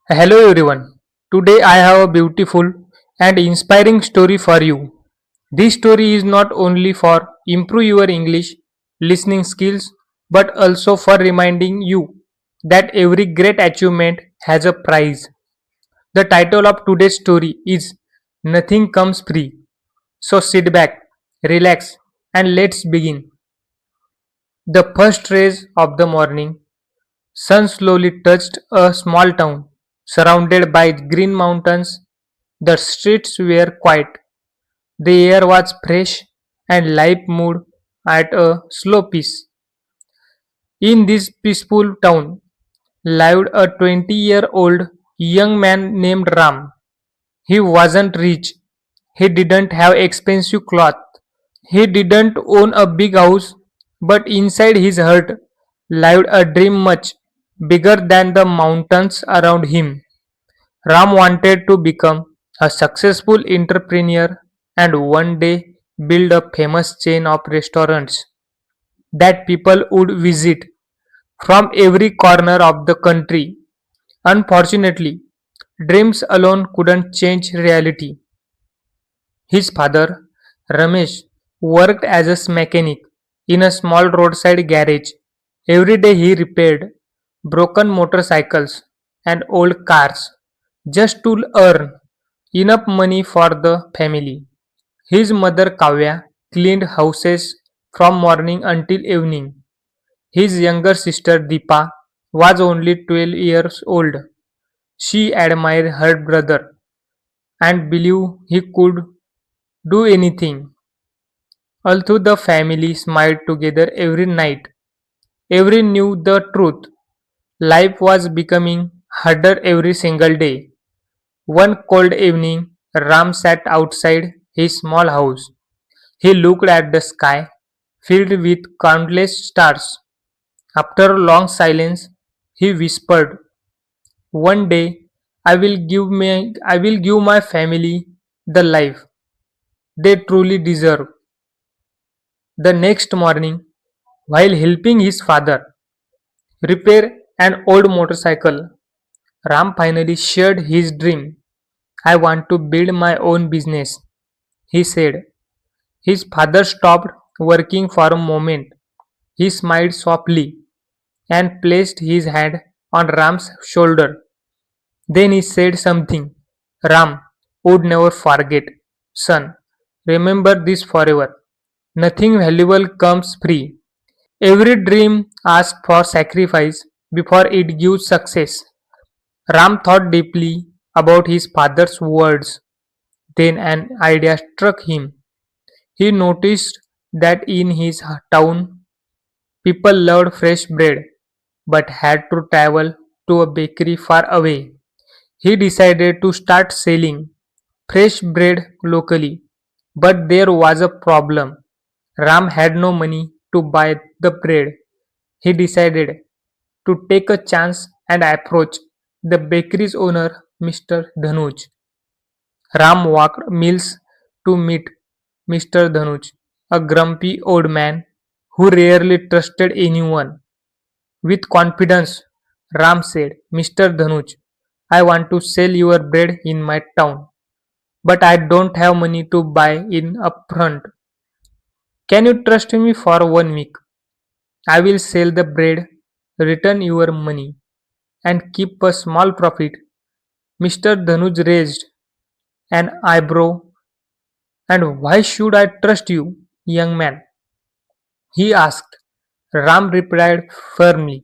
Hello everyone. Today I have a beautiful and inspiring story for you. This story is not only for improve your English listening skills but also for reminding you that every great achievement has a price. The title of today's story is Nothing Comes Free. So sit back, relax and let's begin. The first rays of the morning sun slowly touched a small town, surrounded by green mountains. The streets were quiet, the air was fresh, and life moved at a slow pace. In this peaceful town lived a 20-year-old young man named Ram. He wasn't rich, he didn't have expensive clothes, he didn't own a big house, but inside his heart lived a dream much bigger than the mountains around him. Ram wanted to become a successful entrepreneur and one day build a famous chain of restaurants that people would visit from every corner of the country. Unfortunately, dreams alone couldn't change reality. His father, Ramesh, worked as a mechanic in a small roadside garage. Every day he repaired broken motorcycles and old cars just to earn enough money for the family. His mother Kavya cleaned houses from morning until evening. His younger sister Deepa was only 12 years old. She admired her brother and believed he could do anything. Although the family smiled together every night, every knew the truth. Life was becoming harder every single day. One cold evening, Ram sat outside his small house. He looked at the sky, filled with countless stars. After a long silence, he whispered, "One day I will give my family the life they truly deserve." The next morning, while helping his father repair an old motorcycle, Ram finally shared his dream. "I want to build my own business," he said. His father stopped working for a moment. He smiled softly and placed his hand on Ram's shoulder. Then he said something Ram would never forget. "Son, remember this forever. Nothing valuable comes free. Every dream asks for sacrifice before it gives success." Ram thought deeply about his father's words. Then an idea struck him. He noticed that in his town people loved fresh bread but had to travel to a bakery far away. He decided to start selling fresh bread locally. But there was a problem. Ram had no money to buy the bread. He decided to take a chance and approach the bakery's owner, Mr. Dhanuj. Ram walked miles to meet Mr. Dhanuj, a grumpy old man who rarely trusted anyone. With confidence, Ram said, "Mr. Dhanuj, I want to sell your bread in my town, but I don't have money to buy in upfront. Can you trust me for 1 week? I will sell the bread, return your money, and keep a small profit." Mr. Dhanuj raised an eyebrow. "And why should I trust you, young man?" he asked. Ram replied firmly,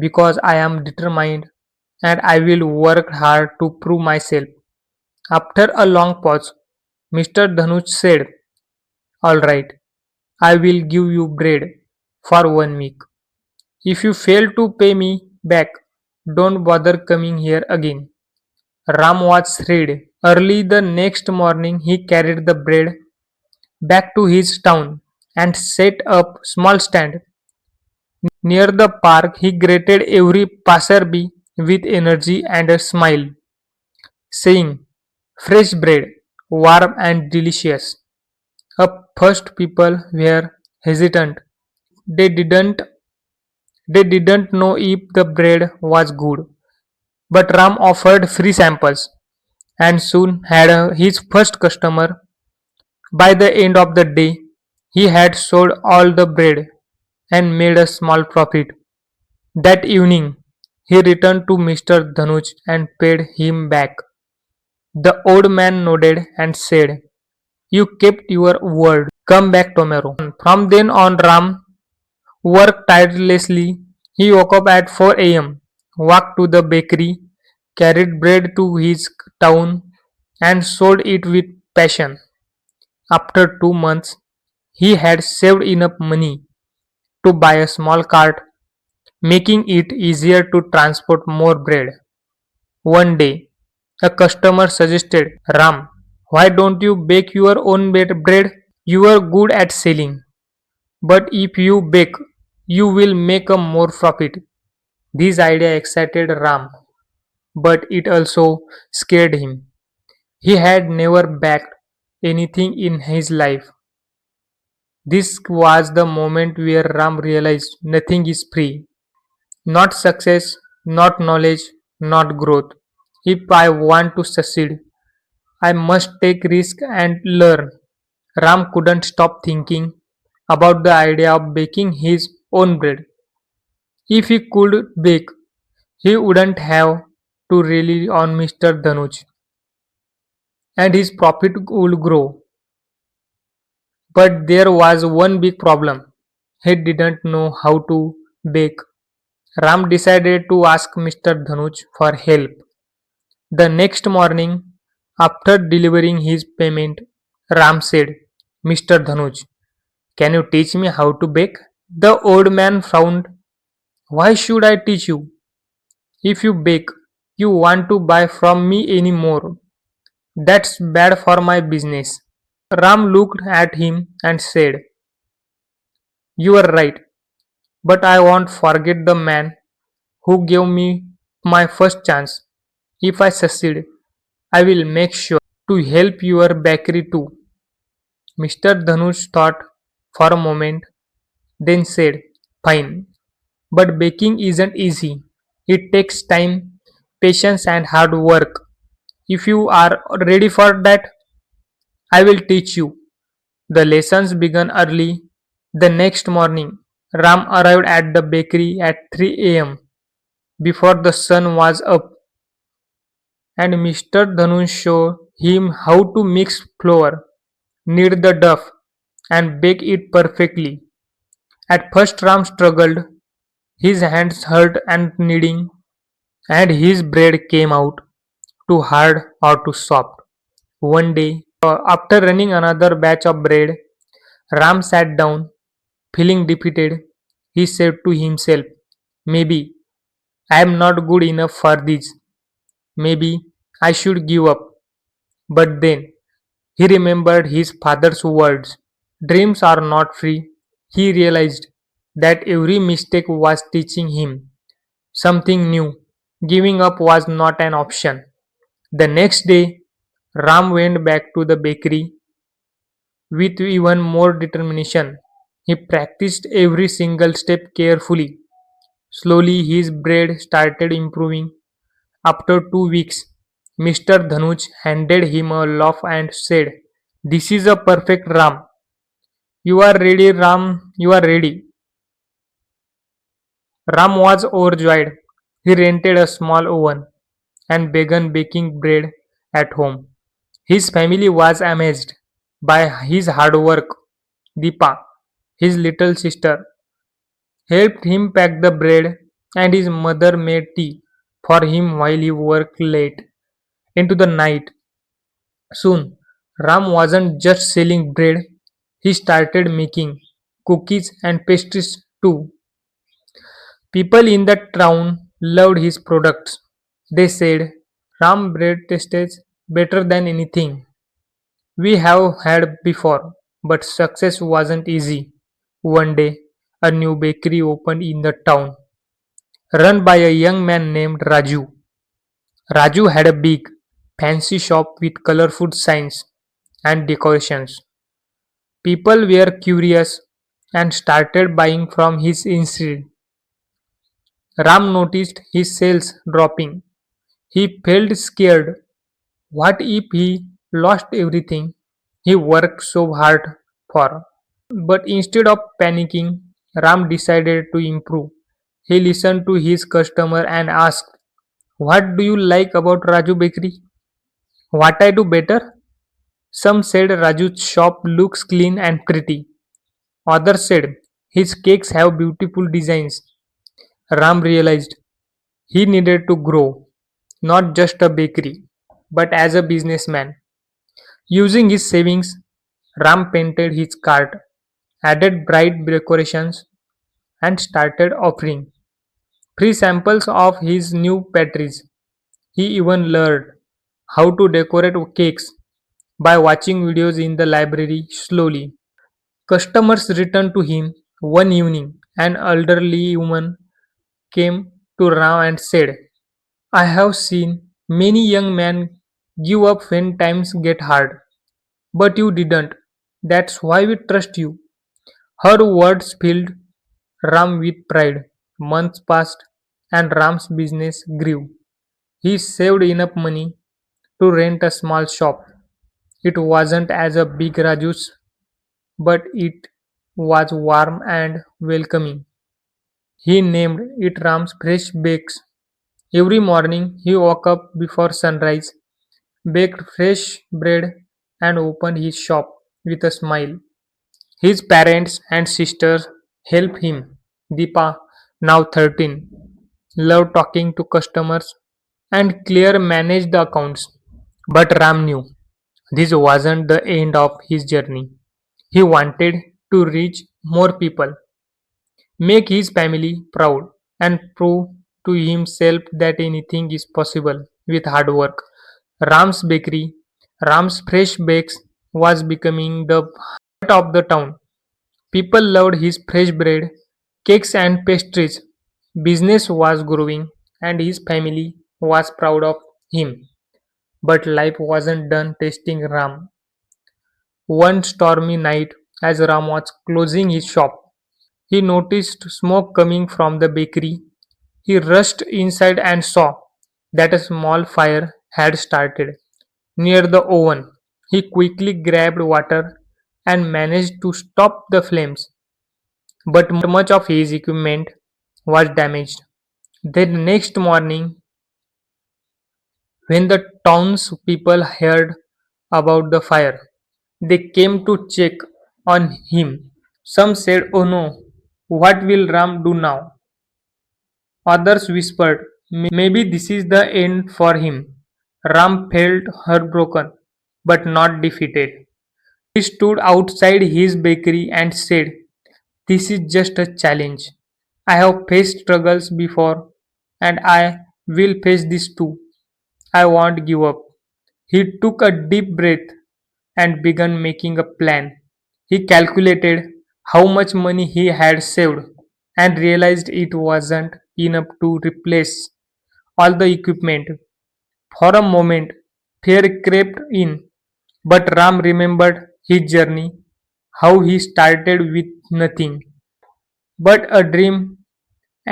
"Because I am determined and I will work hard to prove myself." After a long pause, Mr. Dhanuj said, "All right, I will give you bread for 1 week. If you fail to pay me back, don't bother coming here again." Ram was thrilled. Early the next morning, he carried the bread back to his town and set up small stand. Near the park, he greeted every passerby with energy and a smile, saying, "Fresh bread, warm and delicious." At first people were hesitant. They didn't they didn't know if the bread was good. But Ram offered free samples and soon had his first customer. By the end of the day, he had sold all the bread and made a small profit. That evening, he returned to Mr. Dhanuj and paid him back. The old man nodded and said, "You kept your word. Come back tomorrow." From then on, Ram worked tirelessly. He woke up at 4 a.m., walked to the bakery, carried bread to his town, and sold it with passion. After 2 months, he had saved enough money to buy a small cart, making it easier to transport more bread. One day, a customer suggested, "Ram, why don't you bake your own bread? You are good at selling, but if you bake, you will make a more profit." This idea excited Ram, but it also scared him. He had never baked anything in his life. This was the moment where Ram realized nothing is free. Not success, not knowledge, not growth. If I want to succeed, I must take risk and learn. Ram couldn't stop thinking about the idea of baking his own bread. If he could bake, he wouldn't have to rely on Mr. Dhanuj and his profit would grow. But there was one big problem. He didn't know how to bake. Ram decided to ask Mr. Dhanuj for help. The next morning, after delivering his payment, Ram said, "Mr. Dhanuj, can you teach me how to bake?" The old man frowned. "Why should I teach you? If you bake, you want to buy from me anymore. That's bad for my business." Ram looked at him and said, "You are right, but I won't forget the man who gave me my first chance. If I succeed, I will make sure to help your bakery too." Mr. Dhanush thought for a moment, then said, "Fine, but baking isn't easy. It takes time, patience, and hard work. If you are ready for that, I will teach you." The lessons began early. The next morning, Ram arrived at the bakery at 3 a.m. before the sun was up, and Mr. Dhanush showed him how to mix flour, knead the dough, and bake it perfectly. At first, Ram struggled. His hands hurt and kneading, and his bread came out too hard or too soft. One day, after running another batch of bread, Ram sat down, feeling defeated. He said to himself, "Maybe I am not good enough for this. Maybe I should give up." But then he remembered his father's words. Dreams are not free. He realized that every mistake was teaching him something new. Giving up was not an option. The next day, Ram went back to the bakery with even more determination. He practiced every single step carefully. Slowly, his bread started improving. After 2 weeks, Mr. Dhanuj handed him a loaf and said, "This is a perfect Ram. You are ready, Ram. You are ready." Ram was overjoyed. He rented a small oven and began baking bread at home. His family was amazed by his hard work. Deepa, his little sister, helped him pack the bread, and his mother made tea for him while he worked late into the night. Soon, Ram wasn't just selling bread, he started making cookies and pastries too. People in the town loved his products. They said, "Ram bread tastes better than anything we have had before." But success wasn't easy. One day, a new bakery opened in the town, run by a young man named Raju. Raju had a big, fancy shop with colorful signs and decorations. People were curious and started buying from his instead. Ram noticed his sales dropping. He felt scared. What if he lost everything he worked so hard for? But instead of panicking, Ram decided to improve. He listened to his customer and asked, "What do you like about Raju Bakery? What I do better?" Some said Raju's shop looks clean and pretty. Others said his cakes have beautiful designs. Ram realized he needed to grow, not just a bakery, but as a businessman. Using his savings, Ram painted his cart, added bright decorations, and started offering free samples of his new pastries. He even learned how to decorate cakes by watching videos in the library slowly. Customers returned to him one evening. An elderly woman came to Ram and said, "I have seen many young men give up when times get hard, but you didn't. That's why we trust you." Her words filled Ram with pride. Months passed and Ram's business grew. He saved enough money to rent a small shop. It wasn't as a big Raju's, but it was warm and welcoming. He named it Ram's Fresh Bakes. Every morning he woke up before sunrise, baked fresh bread, and opened his shop with a smile. His parents and sisters helped him. Deepa, now 13, loved talking to customers, and Claire managed the accounts. But Ram knew this wasn't the end of his journey. He wanted to reach more people, make his family proud, and prove to himself that anything is possible with hard work. Ram's Bakery, Ram's Fresh Bakes, was becoming the heart of the town. People loved his fresh bread, cakes, and pastries. Business was growing, and his family was proud of him. But life wasn't done testing Ram. One stormy night, as Ram was closing his shop, he noticed smoke coming from the bakery. He rushed inside and saw that a small fire had started near the oven. He quickly grabbed water and managed to stop the flames, but much of his equipment was damaged. The next morning, when the townspeople heard about the fire, they came to check on him. Some said, "Oh no, what will Ram do now?" Others whispered, "Maybe this is the end for him." Ram felt heartbroken, but not defeated. He stood outside his bakery and said, "This is just a challenge. I have faced struggles before, and I will face this too. I won't give up." He took a deep breath and began making a plan. He calculated how much money he had saved and realized it wasn't enough to replace all the equipment. For a moment, fear crept in, but Ram remembered his journey, how he started with nothing but a dream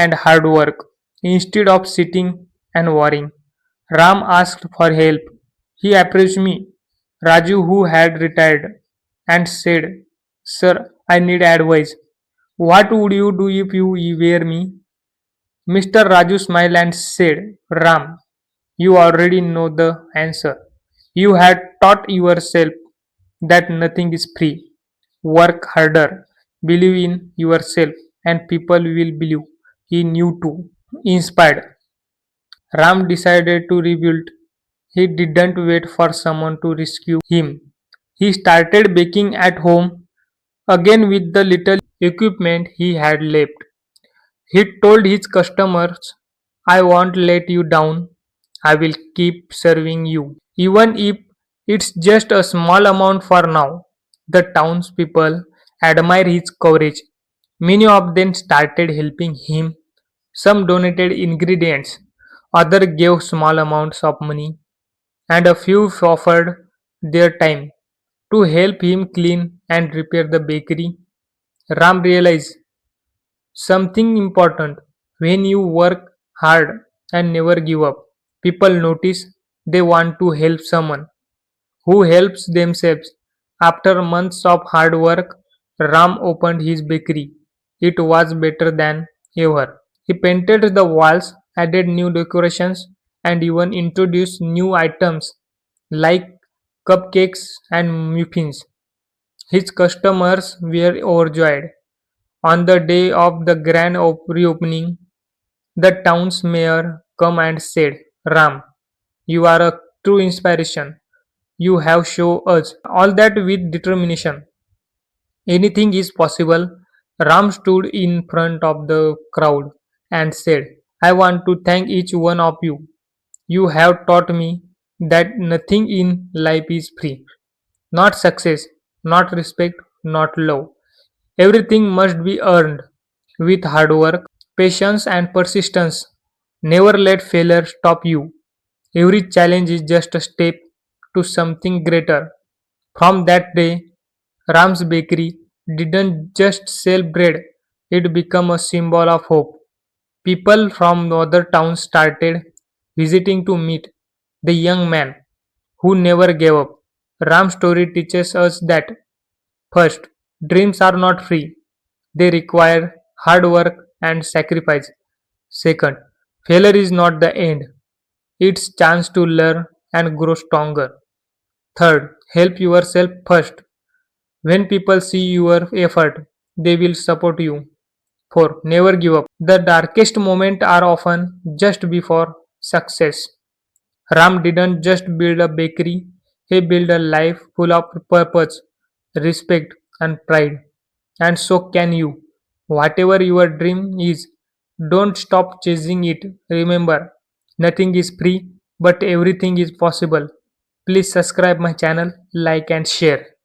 and hard work. Instead of sitting and worrying, Ram asked for help. He approached me, Raju, who had retired, and said, "Sir, I need advice. What would you do if you were me?" Mr. Raju smiled and said, "Ram, you already know the answer. You had taught yourself that nothing is free. Work harder, believe in yourself, and people will believe in you too." Inspired, Ram decided to rebuild. He didn't wait for someone to rescue him. He started baking at home again with the little equipment he had left. He told his customers, "I won't let you down. I will keep serving you, even if it's just a small amount for now." The townspeople admired his courage. Many of them started helping him. Some donated ingredients, others gave small amounts of money, and a few offered their time to help him clean and repair the bakery. Ram realized something important: when you work hard and never give up, People notice, they want to help someone who helps themselves. After months of hard work, Ram opened his bakery. It was better than ever. He painted the walls, added new decorations, and even introduced new items like cupcakes and muffins. His customers were overjoyed. On the day of the grand reopening, the town's mayor came and said, Ram, you are a true inspiration. You have shown us all that with determination. Anything is possible. Ram stood in front of the crowd and said, I want to thank each one of you. You have taught me that nothing in life is free. Not success, not respect, not love. Everything must be earned with hard work, patience, and persistence. Never let failure stop you. Every challenge is just a step to something greater. From that day, Ram's bakery didn't just sell bread, it became a symbol of hope. People from other towns started visiting to meet the young man who never gave up. Ram's story teaches us that first, dreams are not free, they require hard work and sacrifice. Second, failure is not the end, it's chance to learn and grow stronger. Third, help yourself first. When people see your effort, they will support you. 4. Never give up. The darkest moments are often just before success. Ram didn't just build a bakery, he built a life full of purpose, respect, and pride. And so can you. Whatever your dream is, don't stop chasing it. Remember, nothing is free, but everything is possible. Please subscribe my channel, like and share.